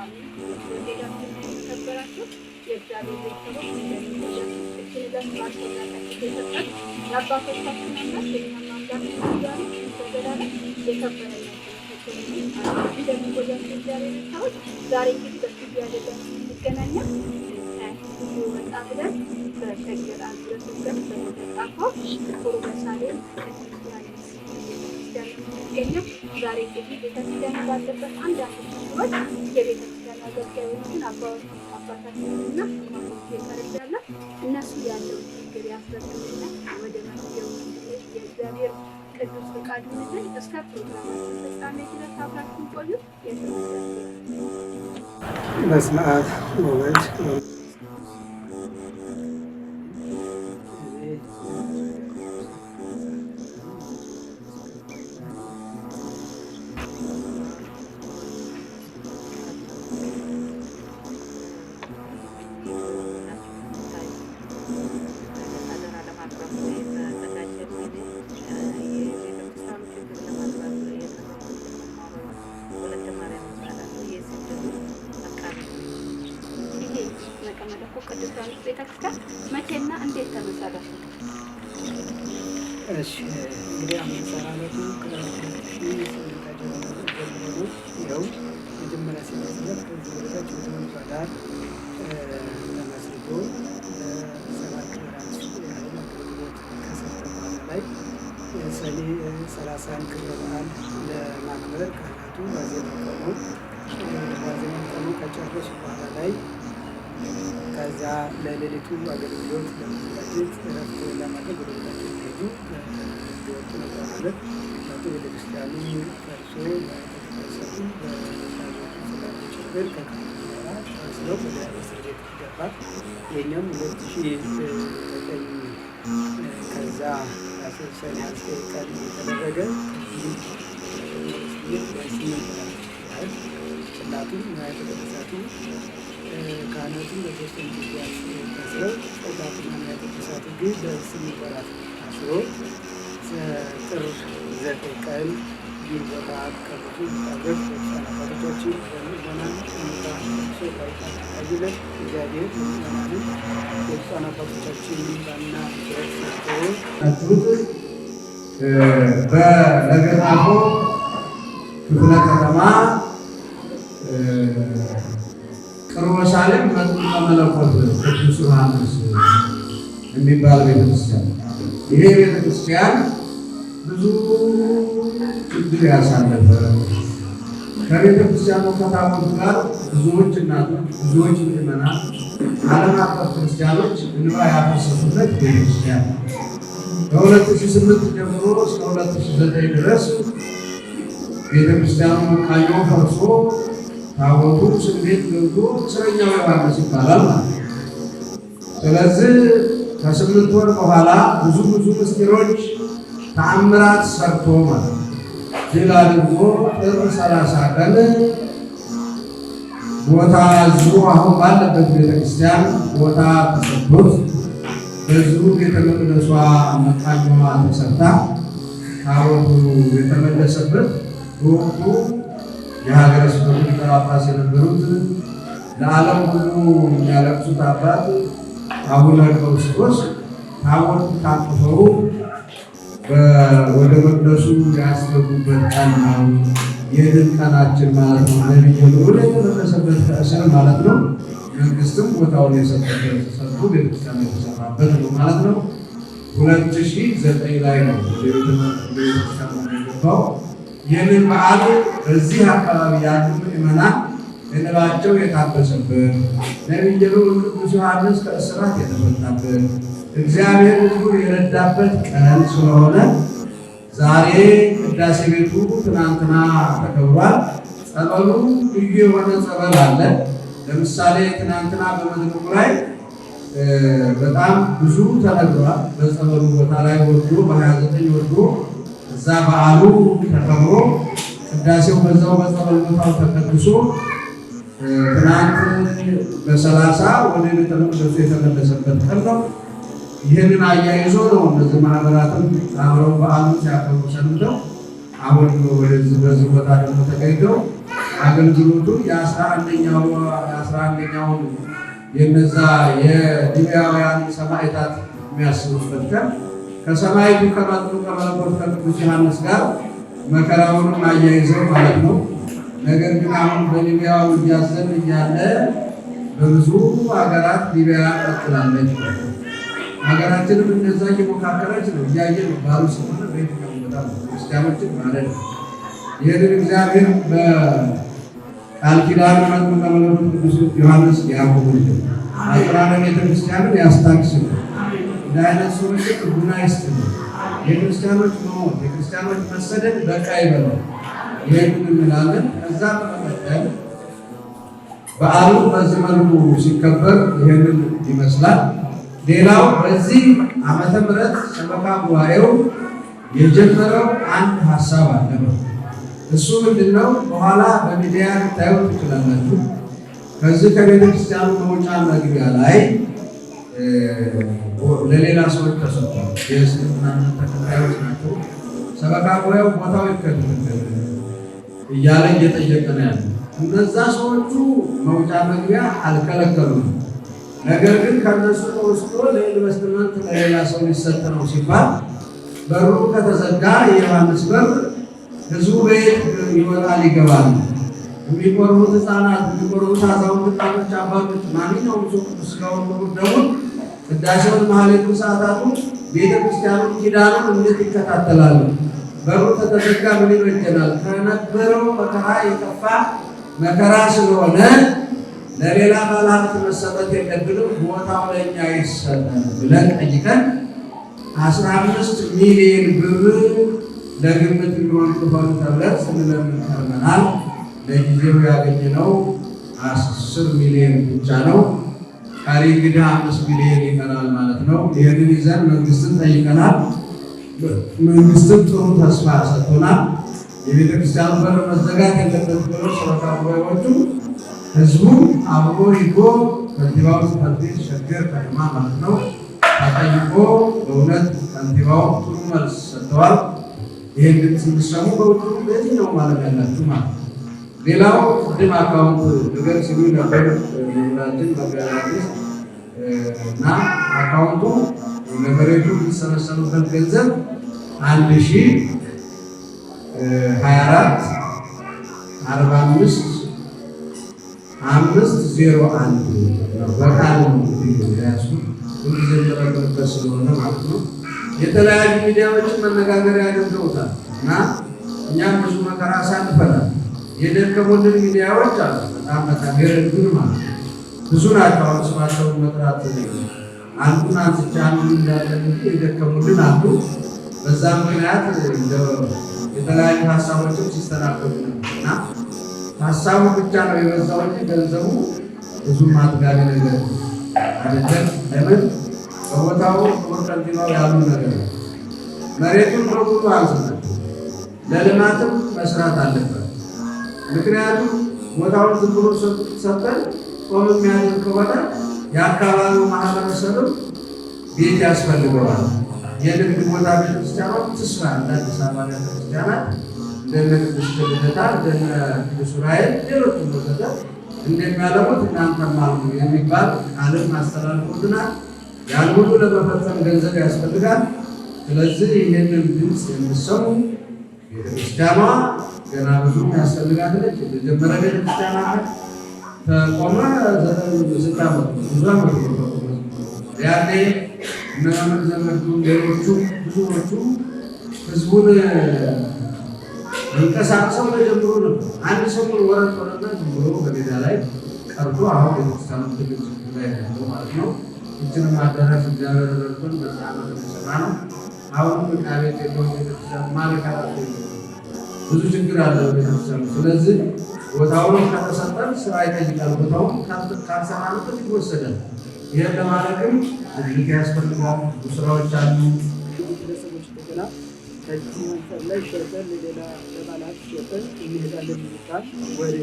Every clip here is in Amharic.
ሌላችን የተከበራችሁ የእግዚአብሔር ቤተሰቦች እንደሚወዳችሁ የሰጠን የአባቶቻችን አምላክ የእኛም አምላክ እግዚአብሔር በዘላለም የከበረ እንደሚወዳችሁ እግዚአብሔር ቤተሰቦች ዛሬ እንግዲህ በስቱዲዮ አይደለም የምንገናኘው ወጣ ብለን በተግባር አድርገን በተጻፈው ጥቁር በሳሌም የሚገኘው ዛሬ እንግዲህ ቤተክርስቲያን ባለበት አንዳንድ ሰዎች የቤተክርስቲያን አገልጋዮችን አባታችንና ይቀርዳሉ እነሱ ያለው ችግር ያስረዱና ወደ መፍትሄው የእግዚአብሔር ቅዱስ ፈቃድ ይሁን። እስከ ፕሮግራማችን ፍጻሜ ድረስ አብራችሁን ቆዩ። በስመ አብ ወወልድ ቤተክርስቲያን መቼና እንዴት ተመሰረተ? እሺ እንግዲህ አመሰራረቱ ይኸው መጀመሪያ ሲመሰረት ከዚህ በታች ወደ ዳር ተመስርቶ ለሰባት ወራት ያህል አገልግሎት ከሰጠ በኋላ ላይ ሰኔ 30 ክብረ በዓል ለማክበር ካህናቱ ዋዜማ ቆመው ከጨረሱ በኋላ ላይ ከዛ ለሌሊቱ አገልግሎት ለመዘጋጀት እረፍት ለማድረግ ወደ ቤታቸው ሲሄዱ እንዲወጡ ነበር ማለት ቤተክርስቲያኑ ፈርሶ ተሰጡ በታቦቱ ስላሉ ችግር ከካህናቱ ጋር ታስረው ወደ እስር ቤት ይገባል። የኛም 2009 ከዛ ሰኔ 9 ቀን የተደረገ ጽላቱም ንዋየ ቅድሳቱ ካህናቱ በተወሰኑ ጊዜያት ታስረው ጽላቱና ንዋየ ቅድሳቱ ግን ለ8 ወራት ታስሮ ጥር 9 ቀን ይህ ቦታ ከብዙ ታቦት አባቶቻችን በምዕመናን ሁኔታ ሰው ታይታይለት እግዚአብሔር ምዕመናንን የብፁዓን አባቶቻችን ባና በለገጣፎ ክፍለ ከተማ ቅርበ ሳሌም መጥምቀ መለኮት ቅዱስ ዮሐንስ የሚባል ቤተክርስቲያን። ይሄ ቤተክርስቲያን ብዙ ችግር ያሳለፈ ከቤተክርስቲያኑ ከታቦቱ ጋር ብዙዎች እናቶች፣ ብዙዎች ምዕመናን፣ ዓለም አቀፍ ክርስቲያኖች እንባ ያፈሰሱበት ቤተክርስቲያን ከ2008 ጀምሮ እስከ 2009 ድረስ ቤተክርስቲያኑ ካዮ ፈርሶ ታቦቱ እስር ቤት ገብቶ እስረኛው ዮሐንስ ይባላል ማለት ነው። ስለዚህ ከ8 ወር በኋላ ብዙ ምስጢሮች ተአምራት ሰርቶ ማለት ነው ድል አድርጎ ጥር 30 ቀን ቦታ እዚሁ አሁን ባለበት ቤተክርስቲያን ቦታ ተሰጥቶት በዚሁ ቤተ መቅደሷ መቃኛዋ ተሰርታ ታቦቱ የተመለሰበት በወቅቱ የሀገረ ስብከቱ ሊቀ ጳጳስ የነበሩት ለዓለም ሁሉ የሚያለቅሱት አባት አቡነ ቀውስጦስ ታቦቱ ታቅፈው ወደ መቅደሱ ያስገቡበት ቀን ነው። የድል ቀናችን ማለት ነው። ነቢዩ ልዑል የተመለሰበት ከእስር ማለት ነው። መንግስትም ቦታውን የሰጠበት ሰጡ ቤተክርስቲያን የተሰራበት ነው ማለት ነው። 2009 ላይ ነው ቤተክርስቲያን የገባው። ይህንን በዓል በዚህ አካባቢ ያሉ ምዕመናን እንባቸው የታበሰበት ነቢዩ ልዑል ቅዱስ ዮሐንስ ከእስራት የተፈታበት እግዚአብሔር ሕዝቡን የረዳበት ቀን ስለሆነ ዛሬ ቅዳሴ ቤቱ ትናንትና ተከብሯል። ጸበሉ ልዩ የሆነ ጸበል አለ። ለምሳሌ ትናንትና በመድረኩ ላይ በጣም ብዙ ተነግሯል። በጸበሉ ቦታ ላይ ወርዶ በ29 ወርዶ እዛ በዓሉ ተከብሮ ቅዳሴው በዛው በጸበል ቦታው ተቀድሶ ትናንት በ30 ወደ ቤተ መቅደሱ የተመለሰበት ቀን ነው። ይህንን አያይዞ ነው እነዚህ ማህበራትም አብረው በዓሉን ሲያከብሩ ሰንብተው አሁን ወደዚህ በዚህ ቦታ ደግሞ ተገኝተው አገልግሎቱ የ11ኛውን የነዛ የዲቢያውያን ሰማዕታት የሚያስቡበት ቀን ከሰማዕቱ ከመጡ ከመለኮት ከቅዱስ ዮሐንስ ጋር መከራውንም አያይዘው ማለት ነው። ነገር ግን አሁን በሊቢያው እያዘን እያለ በብዙ ሀገራት ሊቢያ ቀጥላለች። ሀገራችንም እንደዛ እየሞካከረች ነው። እያየን ባሉ ስለሆነ በየትኛው ቦታ ክርስቲያኖችን ማለት ነው። ይህንን እግዚአብሔር በቃል ኪዳኑ መጥምቀ መለኮት ቅዱስ ዮሐንስ ያቆምልን፣ አጽራረ ቤተክርስቲያንን ያስታግስልን፣ እንደ አይነት ሰዎች ቡና ይስጥልን። የክርስቲያኖች መሞት የክርስቲያኖች መሰደድ በቃ ይበላል። ይህንን እንላለን። ከዛ በመቀጠል በዓሉ በዚህ መልኩ ሲከበር ይህንን ይመስላል። ሌላው በዚህ ዓመተ ምሕረት ሰበካ ጉባኤው የጀመረው አንድ ሀሳብ አለ ነው። እሱ ምንድነው? በኋላ በሚዲያ ልታዩት ትችላላችሁ። ከዚህ ከቤተ ክርስቲያኑ መውጫ መግቢያ ላይ ለሌላ ሰዎች ተሰጥቷል። የእስልምና ተከታዮች ናቸው። ሰበካ ጉባኤው ቦታው ይከተል እያለ እየጠየቀ ነው ያለ። እነዛ ሰዎቹ መውጫ መግቢያ አልከለከሉም። ነገር ግን ከነሱ ተወስዶ ለኢንቨስትመንት ለሌላ ሰው ሊሰጥ ነው ሲባል በሩ ከተዘጋ የዮሐንስ በር ህዝቡ ቤት ይወጣል ይገባል። የሚቆርቡት ህፃናት፣ የሚቆርቡት አዛውንት፣ ወጣቶች፣ አባቶች ማንኛውም ሰው ቅዱስ ሥጋውን ደሙን ቅዳሴውን ማህሌቱን ሰዓታቱን ቤተክርስቲያኑን ኪዳኑን እንዴት ይከታተላሉ? በሩ ተዘጋ ምን ይበጀናል? ከነበረው መከራ የከፋ መከራ ስለሆነ ለሌላ ባለሀብት መሰጠት የለብንም፣ ቦታው ለእኛ ይሰጠን ብለን ጠይቀን 15 ሚሊዮን ብር ለግምት የሚሆን ክፈሉ ተብለን ስንለምን ከርመናል። ለጊዜው ያገኘነው 10 ሚሊዮን ብቻ ነው። ቀሪ እንግዲህ 5 ሚሊዮን ይቀራል ማለት ነው። ይህንን ይዘን መንግስትን ጠይቀናል። መንግስትን ጥሩ ተስፋ ሰጥቶናል። የቤተክርስቲያኑ በር መዘጋት የለበት ብሎ ሰበካ ጉባኤዎቹ ህዝቡ አብሮ ሂዶ ከንቲባው ጽሕፈት ቤት ሸገር ከተማ ማለት ነው ተጠይቆ በእውነት ከንቲባው ጥሩ መልስ ሰጥተዋል። ይህን ግን ስንሰሙ በውጭ በየትኛው ማለት ያላችሁ ማለት ነው። ሌላው ቅድም አካውንት ነገር ሲሉ ነበር መምህራችን መጋቢት እና አካውንቱ ለመሬቱ የሚሰበሰቡበት ገንዘብ 1024 45 501 ነው። በቃል ያሱ ሁልጊዜ ተረጋግጠው ስለሆነ ማለት ነው። የተለያዩ ሚዲያዎችን መነጋገሪያ ያደርገውታል እና እኛም ብዙ መከራ አሳልፈናል። የደከሙልን ሚዲያዎች አሉ። በጣም የረዱን ማለት ነው። ብዙ ናቸው። አሁን ስማቸውን መጥራት አንዱን አንስቼ አንዱን እንዳለን የደከሙልን አሉ። በዛ ምክንያት የተለያዩ ሀሳቦችም ሲስተናገዱ እና ሀሳቡ ብቻ ነው የበዛው እንጂ ገንዘቡ ብዙም አጥጋቢ ነገር አይደለም። ለምን በቦታው ከንቲባው ያሉ ነገር ነው። መሬቱን በሙሉ አንስተን ለልማትም መስራት አለበት። ምክንያቱም ቦታውን ዝም ብሎ ሰጠን ጾም የሚያደርግ ከሆነ የአካባቢው ማህበረሰብም ቤት ያስፈልገዋል። የንግድ ቦታ ቤተክርስቲያኖች ትስራ እንደ አዲስ አበባ ቤተክርስቲያናት እንደነ ቅዱስ ልደታ እንደነ ቅዱስ ዑራኤል ሌሎችም ወዘተ እንደሚያለሙት እናንተም አሉ የሚባል ቃልን አስተላልፎልናል። ያን ሁሉ ለመፈጸም ገንዘብ ያስፈልጋል። ስለዚህ ይህንን ድምፅ የምትሰሙ ቤተክርስቲያኗ ገና ብዙ ያስፈልጋለች። የመጀመሪያ ቤተክርስቲያኗ ተቆመ 9 ዓመት ብዙ ዓመት ያኔ እነማን ዘመዱ ሌሎቹ ብዙዎቹ ህዝቡን እንቀሳቅሰው ተጀምሮ ነበር። አንድ ሰው ወረድ ወረዳ ብሎ በሜዳ ላይ ቀርቶ አሁን ቤተክርስቲያኑ ትልቅ ላይ ያለው ማለት ነው። እችንም አዳራሽ እግዚአብሔር ረድቶን በጣም ተሰራ ነው። አሁን ቤት የለው ቤተክርስቲያን ማለት ብዙ ችግር አለ ቤተክርስቲያኑ። ስለዚህ ቦታውን ከተሰጠን ስራ ይጠይቃል። ቦታውን ካልሰራንበት ይወሰዳል። ይህን ለማድረግም እጅግ ያስፈልጋል። ብዙ ስራዎች አሉ። ግለሰቦች እንደገና ከዚህ መንፈር ላይ ሸጠን ሌላ ለባላት ሸጠን እንሄዳለን የሚባል ወሬ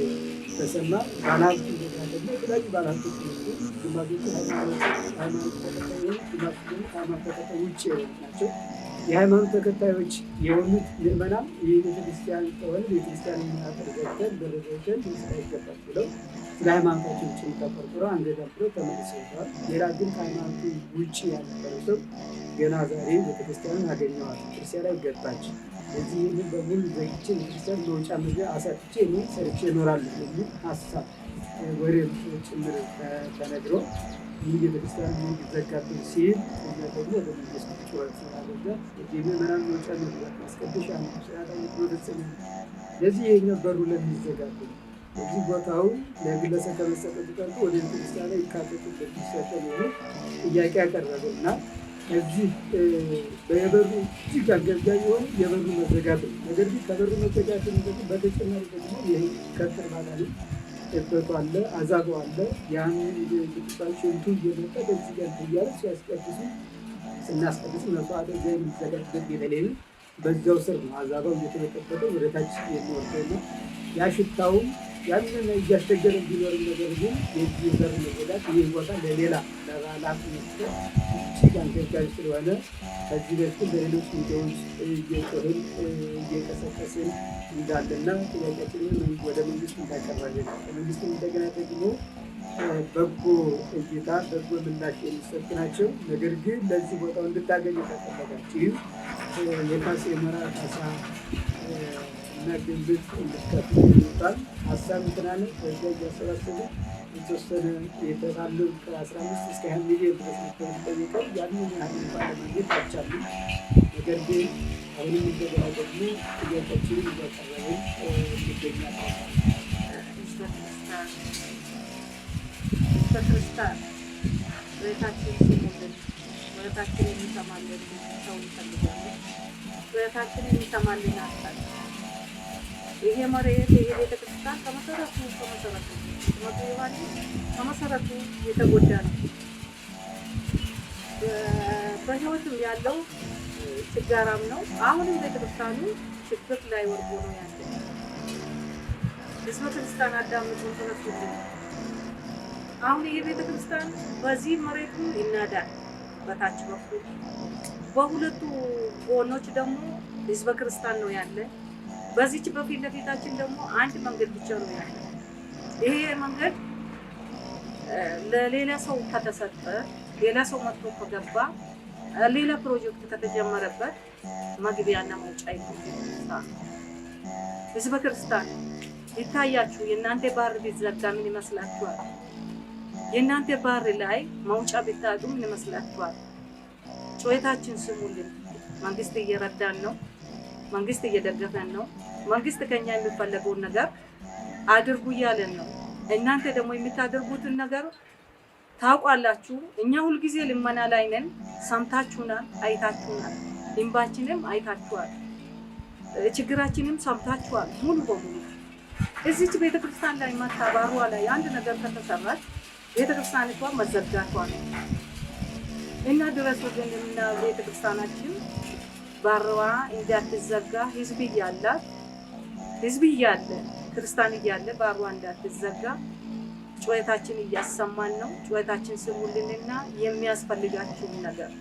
ተሰማ። ባላት እንደጋለና የተለያዩ ባላቶች ይመጡ። ግማሾቹ ሃይማኖት ተከታይ፣ ግማሾቹ ሃይማኖት ተከታይ ውጭ ናቸው። የሃይማኖት ተከታዮች የሆኑት ምዕመናን የቤተክርስቲያን ከሆነ ቤተክርስቲያን ዘግተን በረዘግተን ልንሰራ ይገባል ብለው ስለ ሃይማኖታችን ጭን ተቆርቁረው አንገዳግረው ተመልሰው ሄደዋል። ሌላ ግን ከሃይማኖቱ ውጭ ያልነበረ ሰው ገና ዛሬ ቤተክርስቲያንን አገኘዋል፣ ክርስቲያን ላይ ገባች። እዚህ ይህንን በሙሉ ዘግቼ ቤተክርስቲያን መውጫ መግቢያ አሳጥቼ እኔ ሰርቼ እኖራለሁ የሚል ሀሳብ ወሬ ጭምር ተነግሮ ይህ ቤተክርስቲያን የሚዘጋብን ሲል እኛ ደግሞ ወደ መንግስት ጩኸት አደረገ። ምዕመናን መውጫ መግባት ማስቀደሻ ነው ስርዓታዊ ለዚህ ይሄኛው በሩ ለሚዘጋብን እዚህ ቦታው ለግለሰብ ከመሰጠቱ ቀርቶ ወደ ቤተክርስቲያን ላይ ይካተቱ በሚሰጠ ነው ጥያቄ ያቀረበ እና እዚህ በየበሩ እጅግ አገልጋይ የሆነ የበሩ መዘጋት ነው። ነገር ግን ከበሩ መዘጋት በተጨማሪ ደግሞ ይህ ከትር ባላል እበቱ አለ፣ አዛጎ አለ። ያን ሽንቱ እየመጠ በዚህ ጋር እያለ ሲያስቀድሱ ስናስቀድስ መስዋዕተ እግዚአብሔር የሚዘጋጅበት ቤተልሔም በዚያው ስር ነው። አዛባው እየተበጠበጠ ወደ ታች የሚወርደው ነው። ያ ሽታውም ያንን እያስቸገረ ቢኖርም ነገር ግን የዚህ በር መዘጋት ይህ ቦታ ለሌላ ለባላት መስጠት እጅግ አንገብጋቢ ስለሆነ ከዚህ በፊት በሌሎች ሚዲያዎች እየጮህን እየቀሰቀስን እንዳለና ጥያቄያችንን ወደ መንግስት እንዳቀረብን መንግስት እንደገና ደግሞ በጎ እይታ በጎ ምላሽ የሚሰጥ ናቸው። ነገር ግን ለዚህ ቦታው እንድታገኙ ተፈለጋችሁ የካሴ መራ ካሳ እና ግንብት እንድትከፍሉ ይመጣል ሀሳብ እንትናነ በዚያ እያሰባሰቡ የተወሰነ የተባሉ ከ15 እስከ 20 ሚሊዮን ድረስ ጠይቀው ያንን ያህል ባለማግኘት አይቻሉ። ነገር ግን አሁንም እንደገና ደግሞ ጥያቄያችንን እያቀረብን እንገኛለን። በክርስቲያን ቤታችን ሲሞልን ቤታችን የሚሰማልን ሰው እንፈልጋለን። ቤታችን የሚሰማልን አጣል ይሄ መሬት ይሄ ቤተክርስቲያን ከመሰረቱ ከመሰረቱ የተጎዳ ነው። በህይወትም ያለው ችጋራም ነው። አሁንም ቤተክርስቲያኑ ችግር ላይ ወርዶ ነው ያለ። ህዝበ ክርስቲያን አዳምጡን ተነሱልን። አሁን ይሄ ቤተክርስቲያን በዚህ መሬቱ ይናዳል በታች በኩል፣ በሁለቱ ጎኖች ደግሞ ህዝበ ክርስቲያን ነው ያለ። በዚች በፊት ለፊታችን ደግሞ አንድ መንገድ ብቻ ነው ያለ። ይሄ መንገድ ለሌላ ሰው ከተሰጠ ሌላ ሰው መጥቶ ከገባ ሌላ ፕሮጀክት ከተጀመረበት መግቢያና መውጫ ይሆናል። ህዝበ ክርስቲያን ይታያችሁ። የእናንተ ባር ቢዘጋ ምን ይመስላችኋል? የእናንተ ባር ላይ መውጫ ቢታጡ ምን ይመስላችኋል? ጩኸታችን ስሙልን። መንግስት እየረዳን ነው። መንግስት እየደገፈን ነው። መንግስት ከኛ የሚፈለገውን ነገር አድርጉ እያለን ነው። እናንተ ደግሞ የምታደርጉትን ነገር ታውቃላችሁ። እኛ ሁልጊዜ ልመና ላይ ነን። ሰምታችሁናል፣ አይታችሁናል። እንባችንም አይታችኋል፣ ችግራችንም ሰምታችኋል። ሙሉ በሙሉ እዚች ቤተክርስቲያን ላይ ማታባሯ ላይ አንድ ነገር ከተሰራች ቤተክርስቲያኒቷ መዘጋቷ ነው እና ድረሱ ግን እና ቤተክርስቲያናችን ባርዋ እንዳትዘጋ ህዝብ እያለ ክርስቲያን እያለ ባርዋ እንዳትዘጋ ጩኸታችን እያሰማን ነው። ጩኸታችን ስሙልንና የሚያስፈልጋችሁን ነገር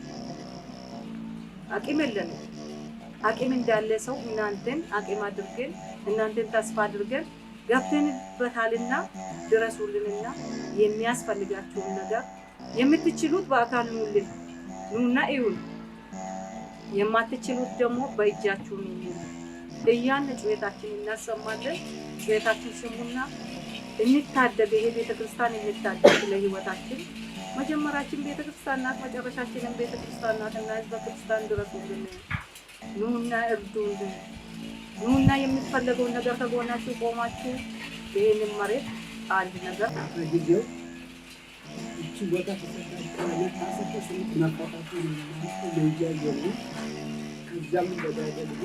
አቅም የለንም። አቅም እንዳለ ሰው እናንተን አቅም አድርገን እናንተን ተስፋ አድርገን ገብተንበታልና ድረሱልንና የሚያስፈልጋችሁን ነገር የምትችሉት በአካል ኑልን ኑና እዩን። የማትችሉት ደግሞ በእጃችሁ ነው። እያን ጩኸታችን እናሰማለን። ጩኸታችን ስሙና እንታደግ። ይሄ ቤተክርስቲያን እንታደግ። ለህይወታችን መጀመሪያችን ቤተክርስቲያን ናት፣ መጨረሻችንም ቤተክርስቲያን ናት እና ህዝበ ክርስቲያን ድረሱልን፣ ኑና እርዱልን። ኑና የምትፈልገውን ነገር ከጎናችሁ ቆማችሁ ይህንን መሬት አንድ ነገር በጊዜው እቺ ቦታ ተሰጣጣለ ታሰከስ መፋታቱ ለይያየሉ ከዛም እንደዳደሉ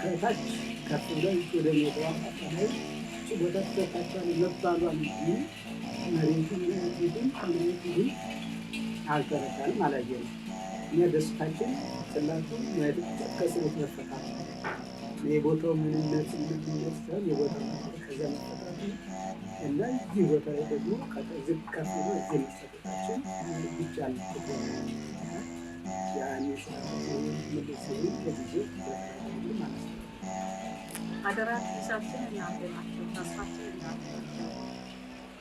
ከታች ከፍ ብለው ወደ ሜዳዋ አጣላይ እቺ ቦታ ተሰጣጣለ መባሏን እንጂ መሬቱን ከመሬቱን አልተረዳንም፣ አላየንም። እኛ ደስታችን ጽላቱ ከስሩት መፈታት የቦታው ምንነት እንደሚመስል የቦታው ከዛ መፈታት እና እዚህ ቦታ ላይ ደግሞ ዝቅ ከፍ ነው። እዚህ መሰጠታችን ይቻላል። አደራ ኪሳችን እናንተ ናቸው፣ ተስፋችን እናንተ ናቸው።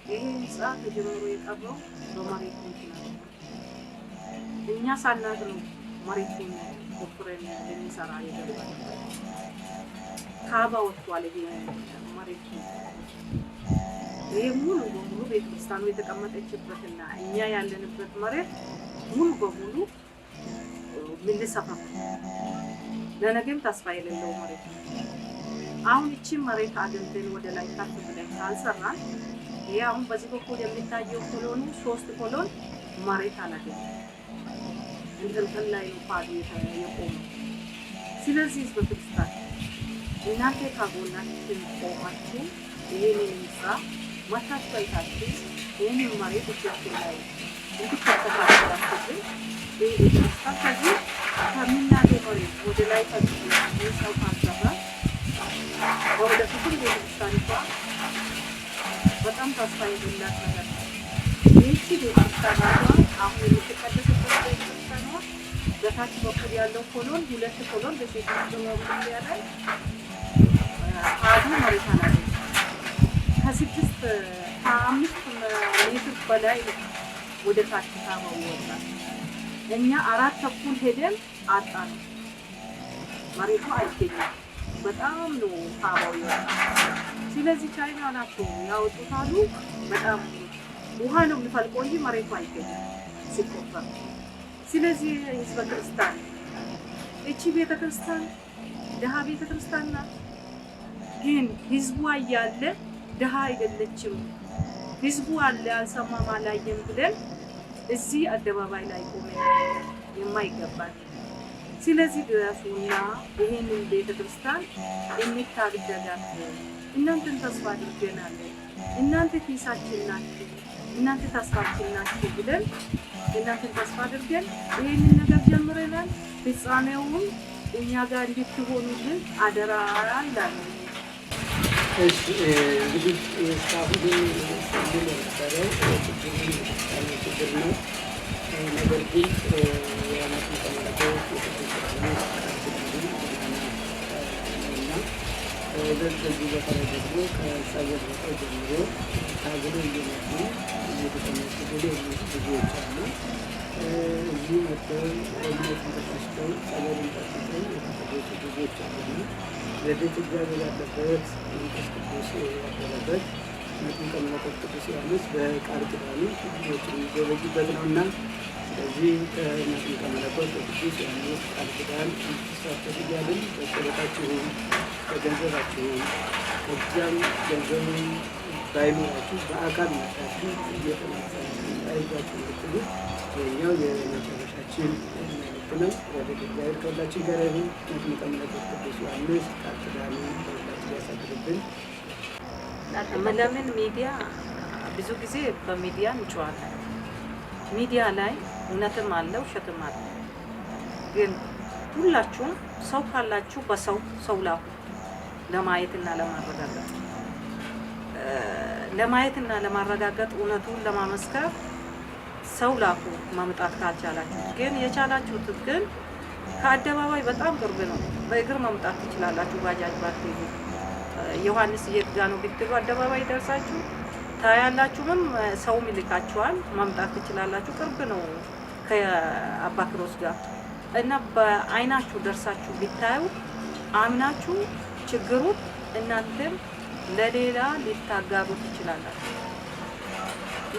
ይሄ ህንፃ ተጀምሮ የቀረው በመሬት ምክንያት ነው። እኛ ሳናቅ ነው መሬቱን ቆፍረን ልንሰራ የገባንበት። ካባ ወጥቷል። ይሄ መሬቱ ይሄ ሙሉ በሙሉ ቤተክርስቲያኑ የተቀመጠችበትና እኛ ያለንበት መሬት ሙሉ በሙሉ ምንሰፋበት ለነገም ተስፋ የሌለው መሬት ነው። አሁን እቺ መሬት አግኝተን ወደ ላይ ከፍ ብለን ካልሰራን ይሄ አሁን በዚህ በኩል የሚታየው ኮሎኑ 3 ኮሎን መሬት አላገኘም። እንጥልጥል ላይ ነው ፓዱ የቆመው። ስለዚህ ህዝበ ክርስቲያን እናንተ ከጎናችን ቆማችሁ ይህንን ህንፃ መታችሁ አይታችሁ ይህንን መሬት እጃችን ላይ እንድታስተካክላችሁልን ይህ ቤተክርስቲያን ከዚህ ከምናገኝ መሬት ወደ ላይ ሰው ካሰራ በወደፊትም ቤተክርስቲያኒቷ በጣም ተስፋ የሌላት ነገር ነው። ይህቺ ቤተክርስቲያኒቷ አሁን የምትቀደስበት ቤተክርስቲያኗ በታች በኩል ያለው ኮሎን 2 ኮሎን በሴቶች መምሪያ ላይ ፓዱ መሬት አላገኘም። ከ5 ሜትር በላይ ወደ ታች ታባው ይወጣል። እኛ 4 ተኩል ሄደን አጣነው። መሬቱ አይገኝም። በጣም ነው ታባው ይወጣል። ስለዚህ ቻይና ናቸው ያወጡት አሉ። በጣም ውሃ ነው የሚፈልቀው እንጂ መሬቱ አይገኝም ሲቆፈር። ስለዚህ ህዝበ ክርስቲያን እቺ ቤተክርስቲያን ድሃ ቤተክርስቲያን ናት። ግን ህዝቡ እያለ ድሃ አይደለችም። ህዝቡ አለ አልሰማም አላየም ብለን እዚህ አደባባይ ላይ ቆመን የማይገባል። ስለዚህ ድረሱና ይሄንን ቤተክርስቲያን እንታደጋት። እናንተን ተስፋ አድርገናል። እናንተ ኪሳችን ናችሁ፣ እናንተ ተስፋችን ናችሁ ብለን እናንተን ተስፋ አድርገን ይሄንን ነገር ጀምረናል። ፍጻሜውን እኛ ጋር እንድትሆኑልን አደራ እንላለን። እሺ እንግዲህ እስካሁን የነበረው ችግር ነው። ነገር ግን የአመቱ ተመለከ በዚህ በተለይ ደግሞ ከጸሎት ቦታ ጀምሮ ታግሎ እየመጡ እየተቀመጡ ልጆች አሉ። እዚህ መጥተው እምነትን ተከስተው ጸበልን ጠጥተው የተቀደሱ ልጆች አሉ። ረድኤተ እግዚአብሔር ያለበት መንፈስ ቅዱስ ያደረበት መጥምቀ መለኮት ቅዱስ ዮሐንስ በቃል ኪዳኑ ልጆችን የሚጎበኙበት ነውና ስለዚህ ከመጥምቀ መለኮት ቅዱስ ዮሐንስ ቃል ኪዳን እንድትሳተፉ እያልን በጸሎታችሁም በገንዘባችሁም ከዚያም ገንዘቡ ባይኖራችሁ በአካል መጣችሁ እየተማጸናችሁ አይዟችሁ እንድትሉ ይኸኛው የመጨረሻችን መልዕክት ነው። ረድኤተ እግዚአብሔር ከሁላችን ጋር ይሁን። መጥምቀ መለኮት ቅዱስ ዮሐንስ ቃል ኪዳኑ በሁላችን ያሳድርብን። ለምን ሚዲያ ብዙ ጊዜ በሚዲያ እንጨዋለን። ሚዲያ ላይ እውነትም አለ ውሸትም አለ። ግን ሁላችሁም ሰው ካላችሁ በሰው ላኩ ለማየትና ለማረጋገጥ እውነቱን ለማመስከር ሰው ላኩ ማምጣት ካልቻላችሁ። ግን የቻላችሁት ግን ከአደባባይ በጣም ቅርብ ነው። በእግር መምጣት ትችላላችሁ። ባጃጅ ባትይዙ ዮሐንስ የት ጋ ነው ብትሉ አደባባይ ደርሳችሁ ታያላችሁም። ሰውም ይልካችኋል። ማምጣት ትችላላችሁ። ቅርብ ነው ከአባ ክሮስ ጋር እና በአይናችሁ ደርሳችሁ ቢታዩ አምናችሁ ችግሩን እናንተም ለሌላ ሊታጋሩ ትችላላችሁ።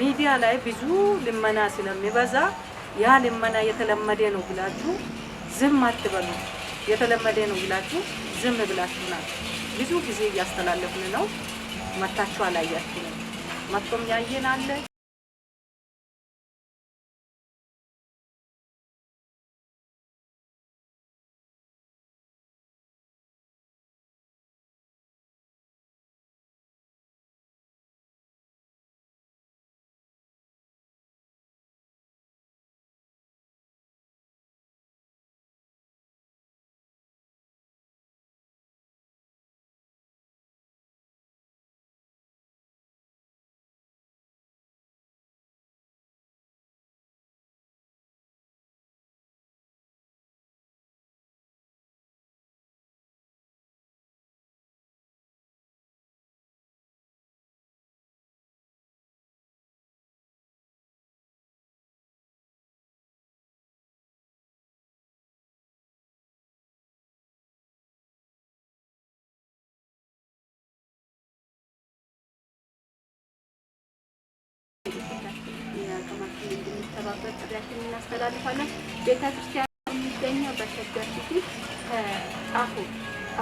ሚዲያ ላይ ብዙ ልመና ስለሚበዛ ያ ልመና የተለመደ ነው ብላችሁ ዝም አትበሉ። የተለመደ ነው ብላችሁ ዝም ብላችሁናል። ብዙ ጊዜ እያስተላለፍን ነው። መታችሁ አላያችሁንም። መጥቶም ያየን አለ። እናስተላልፋለን። ቤተክርስቲያን የሚገኘው በሸገር ሲቲ ከጣፎ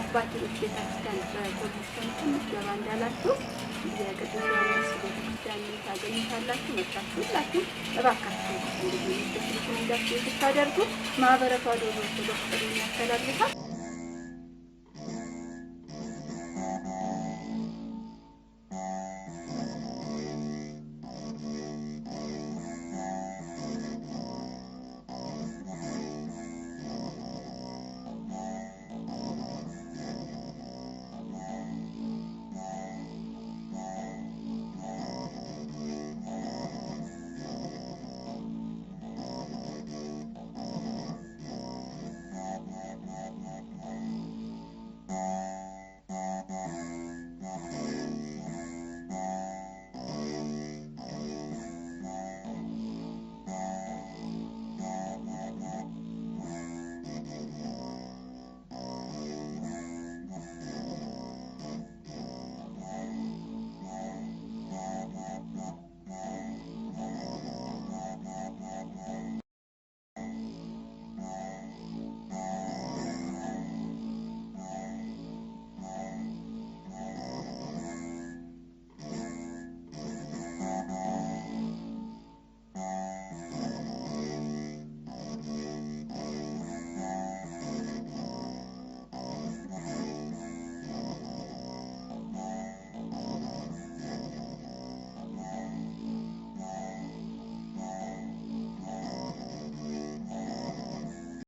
አባቶች ቤተክርስቲያን በኮብልስቶን ትንሽ ገባ እንዳላችሁ የቅዱስ ዮሐንስ ቤተክርስቲያን ታገኙታላችሁ። መጣችሁ ሁላችሁ እባካችሁ እንግዲህ ቤተክርስቲያን እንዳትሄዱ ታደርጉ ማህበረ ተዋሕዶ ኦርቶዶክስ ጥሪ ያስተላልፋል።